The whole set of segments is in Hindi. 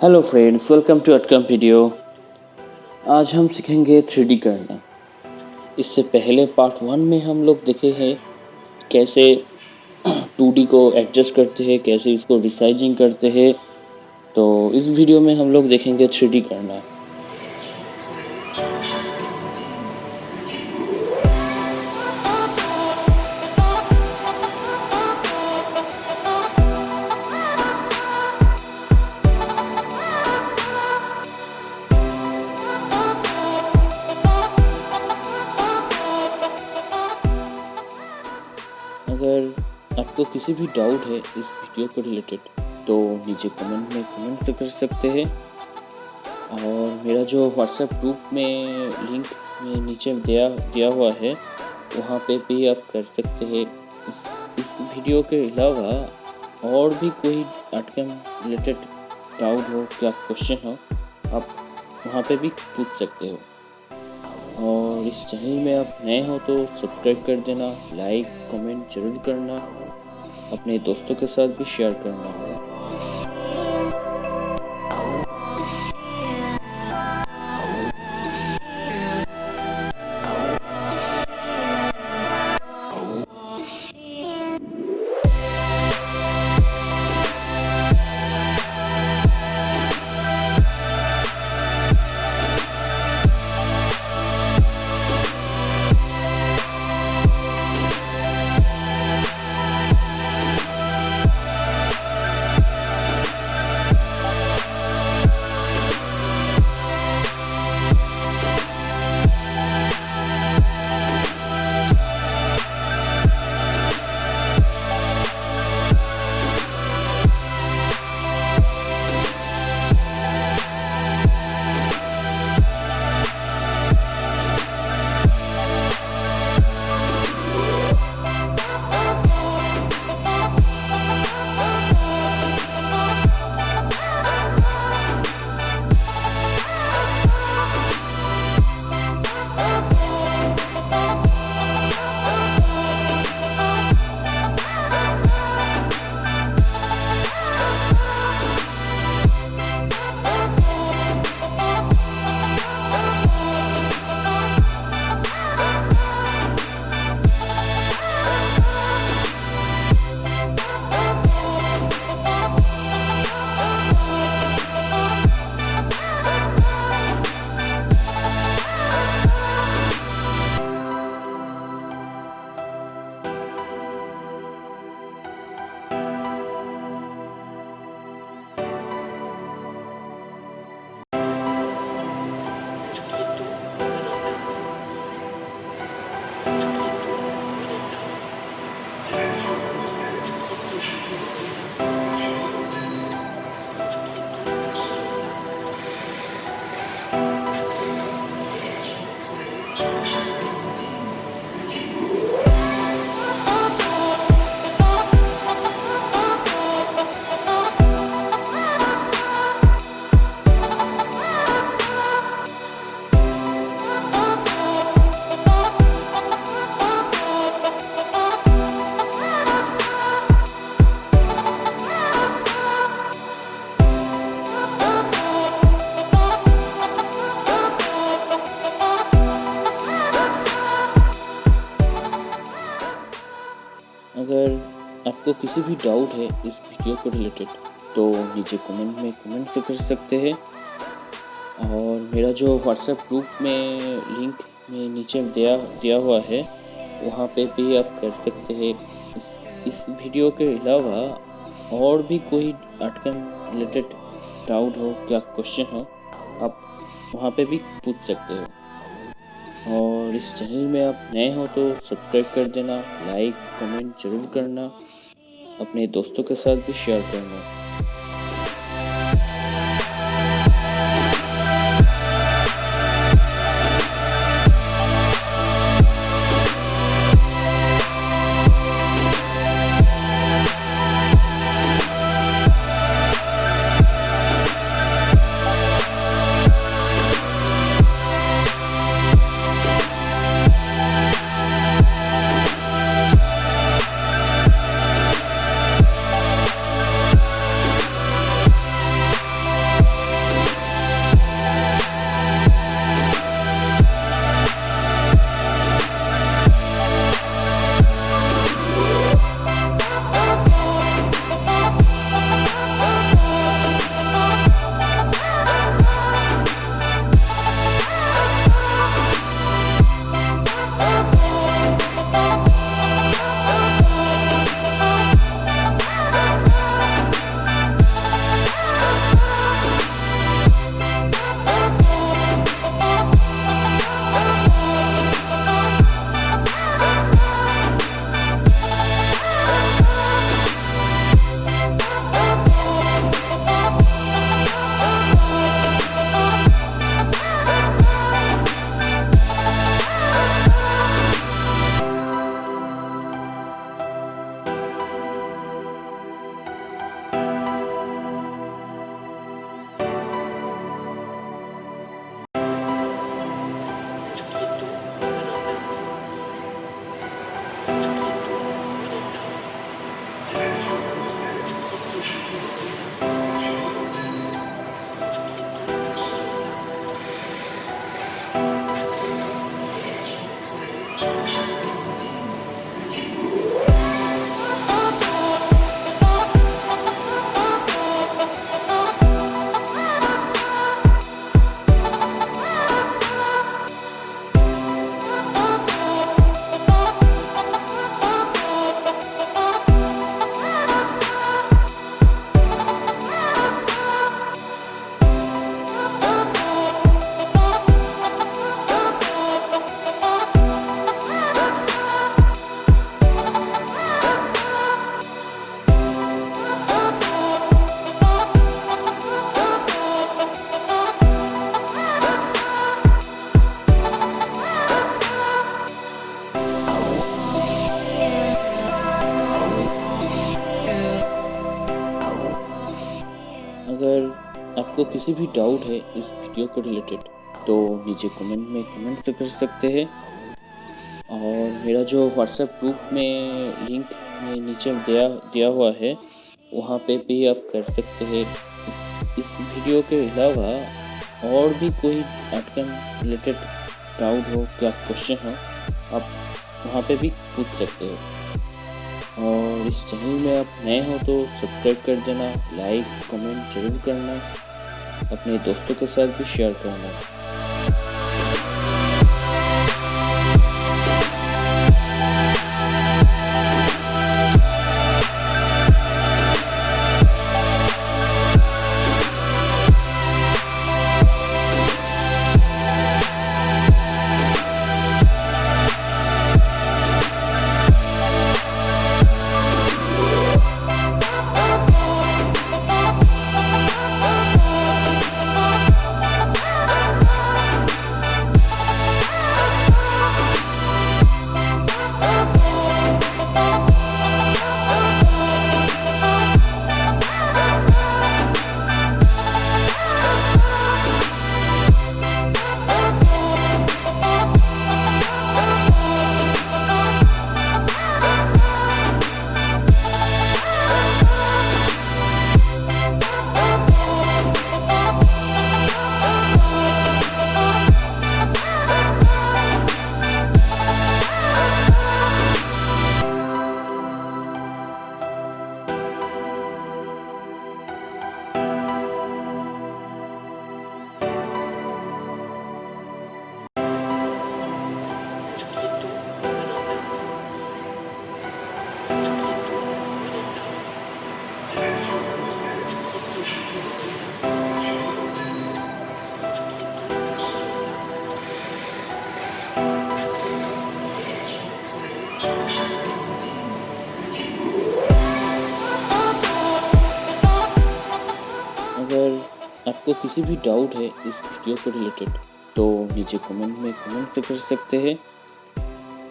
Hello friends, welcome to Artcom video. आज हम सीखेंगे 3D करना। इससे पहले पार्ट 1 में हम लोग देखे हैं कैसे 2D को एडजस्ट करते हैं, कैसे इसको रिसाइजिंग करते हैं। तो इस वीडियो में हम लोग देखेंगे 3D करना। अगर आपको किसी भी डाउट है इस वीडियो को रिलेटेड तो नीचे कमेंट में कमेंट कर सकते हैं। और मेरा जो व्हाट्सएप ग्रुप में लिंक में नीचे दिया हुआ है, वहाँ पे भी आप कर सकते हैं। इस वीडियो के अलावा और भी कोई आर्टकैम रिलेटेड डाउट हो, क्या क्वेश्चन हो, आप वहाँ पे भी पूछ सकते हो। और इस चैनल में आप नए हो तो सब्सक्राइब कर देना, लाइक कमेंट ज़रूर करना, अपने दोस्तों के साथ भी शेयर करना। अगर आपको किसी भी डाउट है इस वीडियो को रिलेटेड तो नीचे कमेंट में कमेंट कर सकते हैं। और मेरा जो व्हाट्सएप ग्रुप में लिंक में नीचे दिया हुआ है, वहाँ पे भी आप कर सकते हैं। इस वीडियो के अलावा और भी कोई आर्टकैम रिलेटेड डाउट हो, क्या क्वेश्चन हो, आप वहाँ पे भी पूछ सकते हो। और इस चैनल में आप नए हो तो सब्सक्राइब कर देना, लाइक कमेंट ज़रूर करना, अपने दोस्तों के साथ भी शेयर करना। आपको किसी भी डाउट है इस वीडियो को रिलेटेड तो नीचे कमेंट में कमेंट कर सकते हैं। और मेरा जो व्हाट्सएप ग्रुप में लिंक में नीचे दिया हुआ है, वहाँ पे भी आप कर सकते हैं। इस वीडियो के अलावा और भी कोई आर्टकम रिलेटेड डाउट हो, क्या क्वेश्चन हो, आप वहाँ पे भी पूछ सकते हो। और इस चैनल में आप नए हो तो सब्सक्राइब कर देना, लाइक कमेंट जरूर करना, अपने दोस्तों के साथ भी शेयर करना। अगर आपको किसी भी डाउट है इस वीडियो को रिलेटेड तो नीचे कमेंट में कमेंट कर सकते हैं।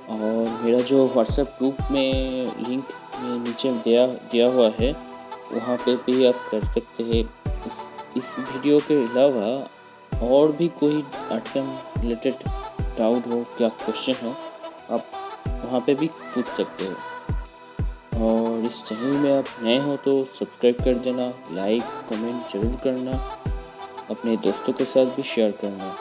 और मेरा जो व्हाट्सएप ग्रुप में लिंक में नीचे दिया हुआ है, वहाँ पे भी आप कर सकते हैं। इस वीडियो के अलावा और भी कोई आर्टकम रिलेटेड डाउट हो, क्या क्वेश्चन हो, आप वहाँ पे भी पूछ सकते हो। और इस चैनल में आप नए हो तो सब्सक्राइब कर देना, लाइक कमेंट जरूर करना, अपने दोस्तों के साथ भी शेयर करना।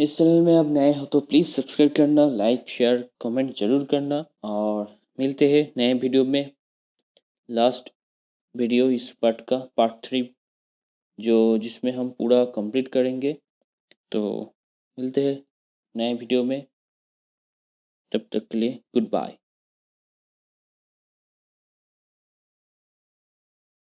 इस चैनल में आप नए हो तो प्लीज़ सब्सक्राइब करना, लाइक शेयर कमेंट ज़रूर करना और मिलते हैं नए वीडियो में। लास्ट वीडियो इस पार्ट का पार्ट 3 जो जिसमें हम पूरा कंप्लीट करेंगे। तो मिलते हैं नए वीडियो में, तब तक के लिए गुड बाय।